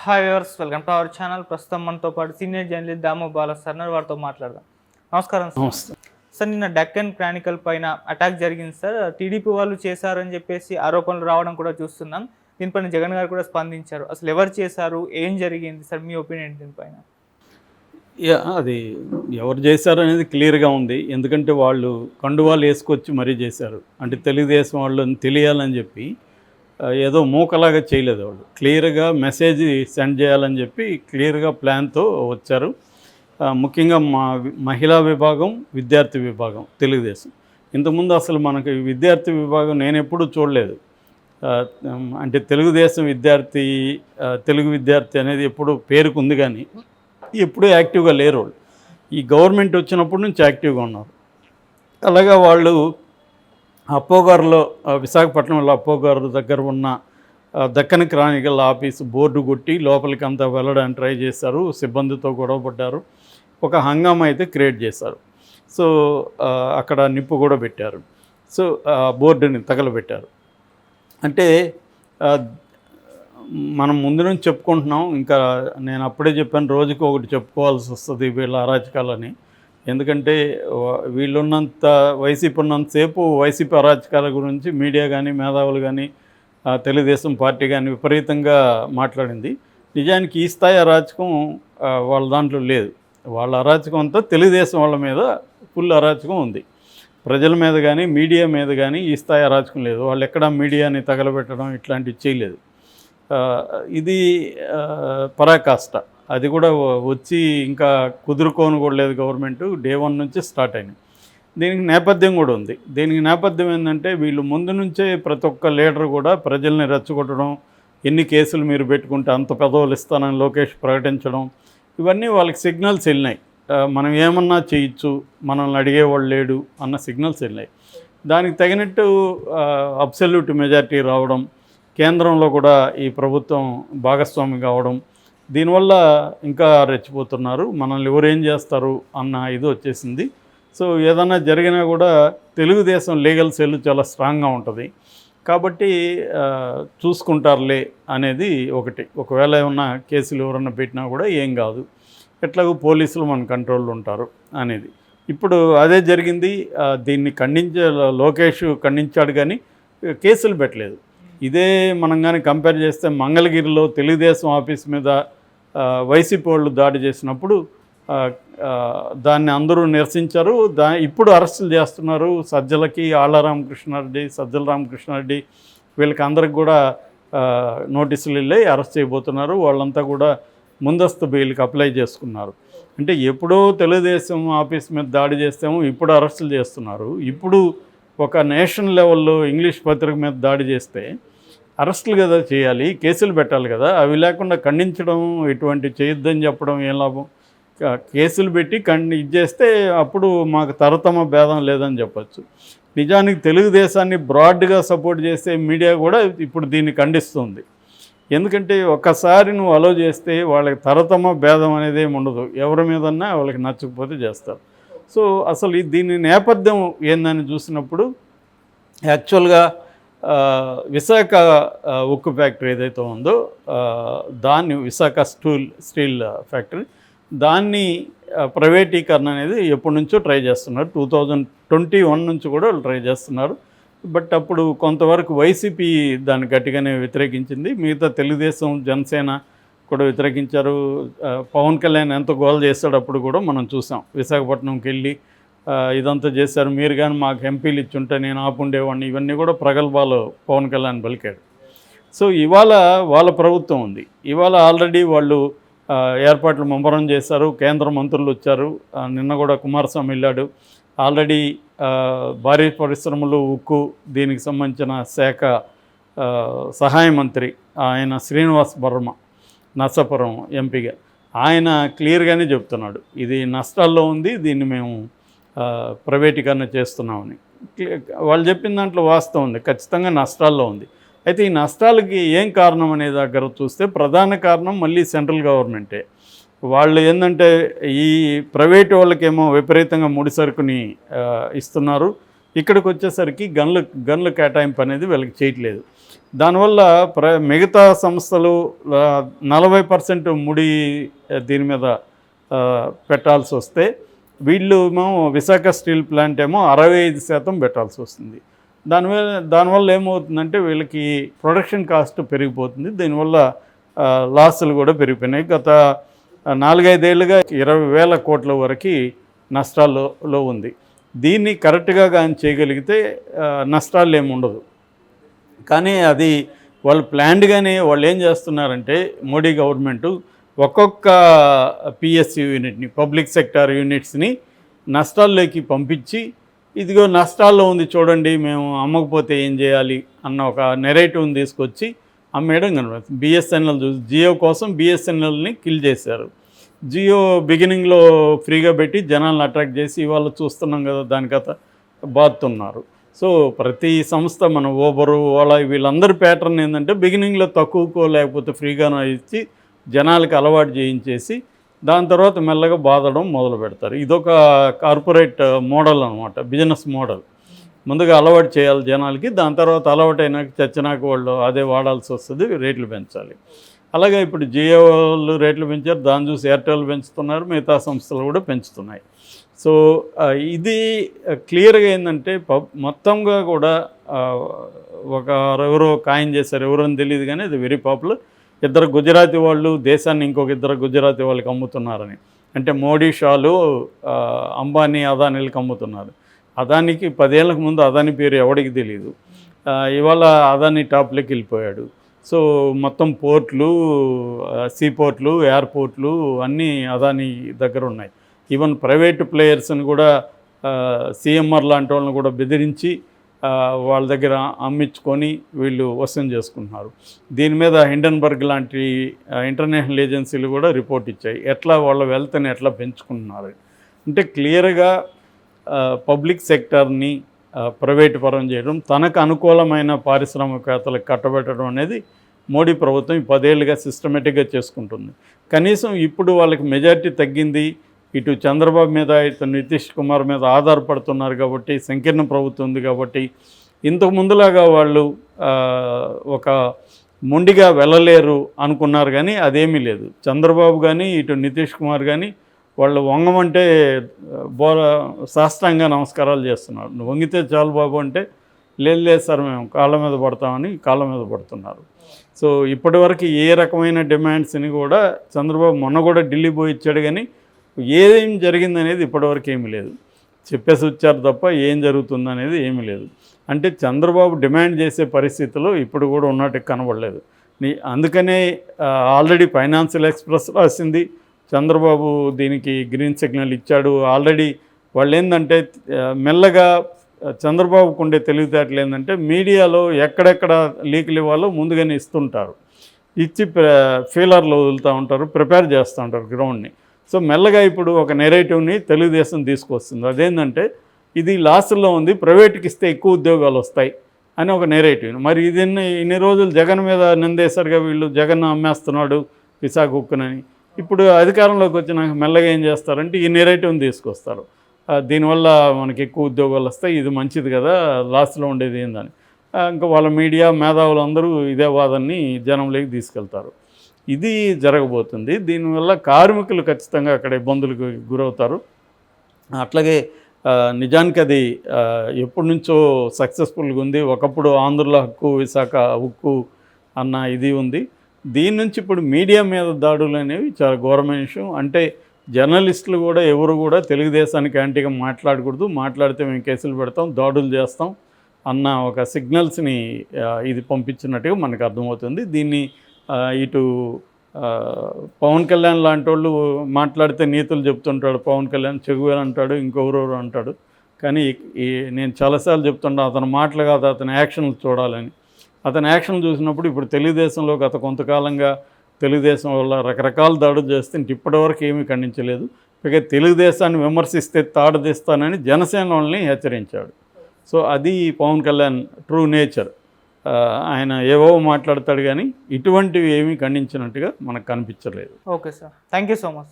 Hi viewers, welcome to our channel. ప్రస్తుతం మనతో పాటు సీనియర్ జర్నలిస్ట్ దాము బాలా సార్ ఉన్నారు. వారితో మాట్లాడదాం. నమస్కారం సార్. నమస్తే. సార్, నిన్న డెక్కన్ క్రానికల్ పైన అటాక్ జరిగింది సార్. టీడీపీ వాళ్ళు చేశారని చెప్పేసి ఆరోపణలు రావడం కూడా చూస్తున్నాం. దీనిపైన జగన్ గారు కూడా స్పందించారు. అసలు ఎవరు చేశారు, ఏం జరిగింది సార్, మీ ఒపీనియన్ దీనిపైన? అది ఎవరు చేశారు అనేది క్లియర్గా ఉంది. ఎందుకంటే వాళ్ళు కండువాలు వేసుకొచ్చి మరీ చేశారు. అంటే తెలుగుదేశం వాళ్ళని తెలియాలని చెప్పి ఏదో మూకలాగా చేయలేదు. వాళ్ళు క్లియర్గా మెసేజ్ సెండ్ చేయాలని చెప్పి క్లియర్గా ప్లాన్తో వచ్చారు. ముఖ్యంగా మహిళా విభాగం, విద్యార్థి విభాగం తెలుగుదేశం. ఇంతకుముందు అసలు మనకి విద్యార్థి విభాగం నేను ఎప్పుడూ చూడలేదు. అంటే తెలుగుదేశం విద్యార్థి, తెలుగు విద్యార్థి అనేది ఎప్పుడు పేరుకుంది, కానీ ఎప్పుడూ యాక్టివ్గా లేరు వాళ్ళు. ఈ గవర్నమెంట్ వచ్చినప్పటి నుంచి యాక్టివ్గా ఉన్నారు. అలాగా వాళ్ళు అప్పోగారులో, విశాఖపట్నంలో అప్పోగారు దగ్గర ఉన్న దక్కన్ క్రానికల్ ఆఫీస్ బోర్డు కొట్టి లోపలికి అంతా వెళ్ళడానికి ట్రై చేశారు. సిబ్బందితో గొడవపడ్డారు. ఒక హంగామా అయితే క్రియేట్ చేశారు. సో అక్కడ నిప్పు కూడా పెట్టారు. సో బోర్డుని తగలబెట్టారు. అంటే మనం ముందు నుంచి చెప్పుకుంటున్నాం. ఇంకా నేను అప్పుడే చెప్పాను, రోజుకి ఒకటి చెప్పుకోవాల్సి వస్తుంది వీళ్ళ అరాచకాలని. ఎందుకంటే వీళ్ళున్నంత, వైసీపీ ఉన్నంతసేపు వైసీపీ అరాచకాల గురించి మీడియా కానీ, మేధావులు కానీ, తెలుగుదేశం పార్టీ కానీ విపరీతంగా మాట్లాడింది. నిజానికి ఈ స్థాయి అరాచకం వాళ్ళ దాంట్లో లేదు. వాళ్ళ అరాచకం అంతా తెలుగుదేశం వాళ్ళ మీద ఫుల్ అరాచకం ఉంది. ప్రజల మీద కానీ, మీడియా మీద కానీ ఈ స్థాయి అరాచకం లేదు. వాళ్ళు ఎక్కడ మీడియాని తగలబెట్టడం ఇట్లాంటివి చేయలేదు. ఇది పరాకాష్ట. అది కూడా వచ్చి ఇంకా కుదురుకోను కూడా లేదు. గవర్నమెంట్ డే 1 నుంచి స్టార్ట్ అయినాయి. దీనికి నేపథ్యం కూడా ఉంది. దీనికి నేపథ్యం ఏంటంటే, వీళ్ళు ముందు నుంచే ప్రతి ఒక్క లీడర్ కూడా ప్రజల్ని రెచ్చగొట్టడం, ఎన్ని కేసులు మీరు పెట్టుకుంటే అంత పదవులు ఇస్తానని లోకేష్ ప్రకటించడం, ఇవన్నీ వాళ్ళకి సిగ్నల్స్ వెళ్ళినాయి. మనం ఏమన్నా చేయొచ్చు, మనల్ని అడిగేవాళ్ళు లేడు అన్న సిగ్నల్స్ వెళ్ళినాయి. దానికి తగినట్టు అబ్సల్యూట్ మెజారిటీ రావడం, కేంద్రంలో కూడా ఈ ప్రభుత్వం భాగస్వామి కావడం, దీనివల్ల ఇంకా రెచ్చిపోతున్నారు. మనల్ని ఎవరేం చేస్తారు అన్న ఇది వచ్చేసింది. సో ఏదన్నా జరిగినా కూడా తెలుగుదేశం లీగల్ సెల్ చాలా స్ట్రాంగ్గా ఉంటుంది. కాబట్టి చూసుకుంటారులే అనేది ఒకటి. ఒకవేళ ఏమన్నా కేసులు ఎవరన్నా పెట్టినా కూడా ఏం కాదు, ఎట్లాగో పోలీసులు మన కంట్రోల్లో ఉంటారు అనేది. ఇప్పుడు అదే జరిగింది. దీన్ని లోకేష్ ఖండించాడు, కానీ కేసులు పెట్టలేదు. ఇదే మనం కానీ కంపేర్ చేస్తే మంగళగిరిలో తెలుగుదేశం ఆఫీస్ మీద వైసీపీ వాళ్ళు దాడి చేసినప్పుడు దాన్ని అందరూ నిరసించారు. ఇప్పుడు అరెస్టులు చేస్తున్నారు. సజ్జల రామకృష్ణారెడ్డి వీళ్ళకి అందరికి కూడా నోటీసులు వెళ్ళి అరెస్ట్ చేయబోతున్నారు. వాళ్ళంతా కూడా ముందస్తు బెయిల్కి అప్లై చేసుకున్నారు. అంటే ఎప్పుడో తెలుగుదేశం ఆఫీస్ మీద దాడి చేస్తేమో ఇప్పుడు అరెస్టులు చేస్తున్నారు. ఇప్పుడు ఒక నేషనల్ లెవెల్లో ఇంగ్లీష్ పత్రిక మీద దాడి చేస్తే అరెస్టులు కదా చేయాలి, కేసులు పెట్టాలి కదా. అవి లేకుండా ఖండించడం, ఇటువంటి చేయొద్దని చెప్పడం ఏం లాభం? కేసులు పెట్టి ఇది చేస్తే అప్పుడు మాకు తరతమ భేదం లేదని చెప్పచ్చు. నిజానికి తెలుగుదేశాన్ని బ్రాడ్గా సపోర్ట్ చేసే మీడియా కూడా ఇప్పుడు దీన్ని ఖండిస్తుంది. ఎందుకంటే ఒక్కసారి నువ్వు అలో చేస్తే వాళ్ళకి తరతమ భేదం అనేది ఏమి ఉండదు. ఎవరి మీదన్నా వాళ్ళకి నచ్చకపోతే చేస్తారు. సో అసలు దీని నేపథ్యం ఏందని చూసినప్పుడు, యాక్చువల్గా విశాఖ ఉక్కు ఫ్యాక్టరీ ఏదైతే ఉందో దాన్ని, విశాఖ స్టీల్ ఫ్యాక్టరీ, దాన్ని ప్రైవేటీకరణ అనేది ఎప్పటి నుంచో ట్రై చేస్తున్నారు. 2021 నుంచి కూడా వాళ్ళు ట్రై చేస్తున్నారు. బట్ అప్పుడు కొంతవరకు వైసీపీ దాన్ని గట్టిగానే వ్యతిరేకించింది. మిగతా తెలుగుదేశం, జనసేన కూడా వ్యతిరేకించారు. పవన్ కళ్యాణ్ ఎంత గోల్ చేస్తాడు అప్పుడు కూడా మనం చూసాం. విశాఖపట్నంకి వెళ్ళి ఇదంతా చేశారు, మీరు కానీ మాకు ఎంపీలు ఇచ్చుంటే నేను ఆపుండేవాడిని, ఇవన్నీ కూడా ప్రగల్భాలు పవన్ కళ్యాణ్ పలికాడు. సో ఇవాళ వాళ్ళ ప్రభుత్వం ఉంది. ఇవాళ ఆల్రెడీ వాళ్ళు ఏర్పాట్లు ముమ్మరం చేశారు. కేంద్ర మంత్రులు వచ్చారు. నిన్న కూడా కుమారస్వామి వెళ్ళాడు. ఆల్రెడీ భారీ పరిశ్రమలు, ఉక్కు, దీనికి సంబంధించిన శాఖ సహాయ మంత్రి ఆయన శ్రీనివాస్ వర్మ, నర్సాపురం ఎంపీగా, ఆయన క్లియర్గానే చెప్తున్నాడు, ఇది నష్టాల్లో ఉంది, దీన్ని మేము ప్రైవేటీకరణ చేస్తున్నామని. వాళ్ళు చెప్పిన దాంట్లో వాస్తవం ఉంది, ఖచ్చితంగా నష్టాల్లో ఉంది. అయితే ఈ నష్టాలకి ఏం కారణం అనే దగ్గర చూస్తే ప్రధాన కారణం మళ్ళీ సెంట్రల్ గవర్నమెంటే. వాళ్ళు ఏంటంటే, ఈ ప్రైవేట్ వాళ్ళకేమో విపరీతంగా ముడి సరుకుని ఇస్తున్నారు. ఇక్కడికి వచ్చేసరికి గన్లు కేటాయింపు అనేది వీళ్ళకి చేయట్లేదు. దానివల్ల మిగతా సంస్థలు 40% ముడి దీని మీద పెట్టాల్సి వస్తే వీళ్ళు విశాఖ స్టీల్ ప్లాంట్ ఏమో 65% పెట్టాల్సి వస్తుంది. దానివల్ల ఏమవుతుందంటే వీళ్ళకి ప్రొడక్షన్ కాస్ట్ పెరిగిపోతుంది. దీనివల్ల లాసులు కూడా పెరిగిపోయినాయి. గత 4-5 ఏళ్ళుగా 20,000 కోట్ల వరకు నష్టాల్లో ఉంది. దీన్ని కరెక్ట్గా కానీ చేయగలిగితే నష్టాలు ఏమి ఉండదు. కానీ అది వాళ్ళు ప్లాన్డ్గానే వాళ్ళు ఏం చేస్తున్నారంటే మోడీ గవర్నమెంటు ఒక్కొక్క పిఎస్యు యూనిట్ని, పబ్లిక్ సెక్టార్ యూనిట్స్ని నష్టాల్లోకి పంపించి, ఇదిగో నష్టాల్లో ఉంది చూడండి, మేము అమ్మకపోతే ఏం చేయాలి అన్న ఒక నెరేటివ్ని తీసుకొచ్చి అమ్మేయడం కనబడుతుంది. బిఎస్ఎన్ఎల్ చూసి జియో కోసం బిఎస్ఎన్ఎల్ని కిల్ చేశారు. జియో బిగినింగ్లో ఫ్రీగా పెట్టి జనాలను అట్రాక్ట్ చేసి ఇవాళ చూస్తున్నాం కదా దాని కథ బాతున్నారు. సో ప్రతి సంస్థ మన ఓబరు, ఓలా వీళ్ళందరి ప్యాటర్న్ ఏంటంటే బిగినింగ్లో తక్కువకో లేకపోతే ఫ్రీగానో ఇచ్చి జనాలకి అలవాటు చేయించేసి దాని తర్వాత మెల్లగా బాధడం మొదలు పెడతారు. ఇదొక కార్పొరేట్ మోడల్ అనమాట, బిజినెస్ మోడల్. ముందుగా అలవాటు చేయాలి జనాలకి, దాని తర్వాత అలవాటైనాక చచ్చినాక వాళ్ళు అదే వాడాల్సి వస్తుంది, రేట్లు పెంచాలి. అలాగే ఇప్పుడు జియో వాళ్ళు రేట్లు పెంచారు, దాన్ని చూసి ఎయిర్టెల్ పెంచుతున్నారు, మిగతా సంస్థలు కూడా పెంచుతున్నాయి. సో ఇది క్లియర్గా ఏంటంటే మొత్తంగా కూడా ఎవరో కాయిన్ చేశారు, ఎవరని తెలియదు కానీ అది వెరీ పాపులర్. 2 గుజరాతీ వాళ్ళు దేశాన్ని ఇంకొక 2 గుజరాతీ వాళ్ళకి అమ్ముతున్నారని, అంటే మోడీ, షాలు, అంబానీ, అదానీలకు అమ్ముతున్నారు. అదానికి 10 ఏళ్ళకు ముందు అదానీ పేరు ఎవడికి తెలియదు. ఇవాళ అదానీ టాప్లోకి వెళ్ళిపోయాడు. సో మొత్తం పోర్ట్లు, సీపోర్ట్లు, ఎయిర్పోర్ట్లు అన్నీ అదానీ దగ్గర ఉన్నాయి. ఈవెన్ ప్రైవేట్ ప్లేయర్స్ని కూడా సిఎంఆర్ లాంటి వాళ్ళని కూడా బెదిరించి వాళ్ళ దగ్గర అమ్మించుకొని వీళ్ళు వసూలు చేసుకుంటున్నారు. దీని మీద హిండెన్బర్గ్ లాంటి ఇంటర్నేషనల్ ఏజెన్సీలు కూడా రిపోర్ట్ ఇచ్చాయి, ఎట్లా వాళ్ళ వెల్త్ని ఎట్లా పెంచుకుంటున్నారు అంటే. క్లియర్గా పబ్లిక్ సెక్టార్ని ప్రైవేటు పరం చేయడం, తనకు అనుకూలమైన పారిశ్రామికవేత్తలకు కట్టబెట్టడం అనేది మోడీ ప్రభుత్వం 10 ఏళ్ళుగా సిస్టమేటిక్గా చేసుకుంటుంది. కనీసం ఇప్పుడు వాళ్ళకి మెజారిటీ తగ్గింది, ఇటు చంద్రబాబు మీద ఇటు నితీష్ కుమార్ మీద ఆధారపడుతున్నారు కాబట్టి, సంకీర్ణ ప్రభుత్వం ఉంది కాబట్టి ఇంతకు ముందులాగా వాళ్ళు ఒక మొండిగా వెళ్ళలేరు అనుకున్నారు. కానీ అదేమీ లేదు. చంద్రబాబు కానీ ఇటు నితీష్ కుమార్ కానీ వాళ్ళు వంగమంటే సాష్టాంగ నమస్కారాలు చేస్తున్నారు. నువ్వు వంగితే చాలు బాబు అంటే లేదు సార్ మేము కాళ్ళ మీద పడతామని కాళ్ళ మీద పడుతున్నారు. సో ఇప్పటివరకు ఏ రకమైన డిమాండ్స్ని కూడా చంద్రబాబు మొన్న కూడా ఢిల్లీ పోయి ఇచ్చాడు, కానీ ఏం జరిగిందనేది ఇప్పటివరకు ఏమీ లేదు. చెప్పేసి వచ్చారు తప్ప ఏం జరుగుతుందనేది ఏమీ లేదు. అంటే చంద్రబాబు డిమాండ్ చేసే పరిస్థితులు ఇప్పుడు కూడా ఉన్నట్టు కనబడలేదు. అందుకనే ఆల్రెడీ ఫైనాన్షియల్ ఎక్స్ప్రెస్ రాసింది, చంద్రబాబు దీనికి గ్రీన్ సిగ్నల్ ఇచ్చాడు. ఆల్రెడీ వాళ్ళు ఏంటంటే మెల్లగా చంద్రబాబుకు ఉండే తెలివితేటలు ఏంటంటే మీడియాలో ఎక్కడెక్కడ లీకులు ఇవ్వాలో ముందుగానే ఇస్తుంటారు, ఇచ్చి ఫీలర్లు వదులుతూ ఉంటారు, ప్రిపేర్ చేస్తూ ఉంటారు గ్రౌండ్ని. సో మెల్లగా ఇప్పుడు ఒక నెరేటివ్ని తెలుగుదేశం తీసుకొస్తుంది. అదేంటంటే ఇది లాస్లో ఉంది, ప్రైవేట్కి ఇస్తే ఎక్కువ ఉద్యోగాలు వస్తాయి అని ఒక నెరేటివ్. మరి ఇది ఇన్ని రోజులు జగన్ మీద నిందేసరిగా వీళ్ళు జగన్ అమ్మేస్తున్నాడు విశాఖ ఉక్కునని. ఇప్పుడు అధికారంలోకి వచ్చినాక మెల్లగా ఏం చేస్తారంటే ఈ నెరేటివ్ని తీసుకొస్తారు, దీనివల్ల మనకి ఎక్కువ ఉద్యోగాలు వస్తాయి, ఇది మంచిది కదా, లాస్ట్లో ఉండేది ఏందని. ఇంకా వాళ్ళ మీడియా మేధావులు అందరూ ఇదే వాదాన్ని జనంలోకి తీసుకెళ్తారు. ఇది జరగబోతుంది. దీనివల్ల కార్మికులు ఖచ్చితంగా అక్కడ ఇబ్బందులకు గురవుతారు. అట్లాగే నిజానికి అది ఎప్పటి నుంచో సక్సెస్ఫుల్గా ఉంది. ఒకప్పుడు ఆంధ్రుల హక్కు, విశాఖ ఉక్కు అన్న ఇది ఉంది. దీని నుంచి ఇప్పుడు మీడియా మీద దాడులు అనేవి చాలా ఘోరమైన విషయం. అంటే జర్నలిస్టులు కూడా ఎవరు కూడా తెలుగుదేశానికి యాంటీగా మాట్లాడకూడదు, మాట్లాడితే మేము కేసులు పెడతాం, దాడులు చేస్తాం అన్న ఒక సిగ్నల్స్ని ఇది పంపించినట్టుగా మనకు అర్థమవుతుంది. దీన్ని ఇటు పవన్ కళ్యాణ్ లాంటి వాళ్ళు మాట్లాడితే నీతులు చెప్తుంటాడు, పవన్ కళ్యాణ్ చెగువేలు అంటాడు, ఇంకొకరెవరు అంటాడు. కానీ నేను చాలాసార్లు చెప్తుంటా అతని మాటలు కాదు అతని యాక్షన్లు చూడాలని. అతని యాక్షన్ చూసినప్పుడు ఇప్పుడు తెలుగుదేశంలో గత కొంతకాలంగా తెలుగుదేశం వల్ల రకరకాల దాడులు చేస్తే ఇప్పటివరకు ఏమీ ఖండించలేదు. పైగా తెలుగుదేశాన్ని విమర్శిస్తే తాడదీస్తానని జనసేన వాళ్ళని హెచ్చరించాడు. సో అది పవన్ కళ్యాణ్ ట్రూ నేచర్. ఆయన ఏవో మాట్లాడతాడు కానీ ఇటువంటివి ఏమీ ఖండించినట్టుగా మనకు కనిపించలేదు. Okay sir, thank you so much.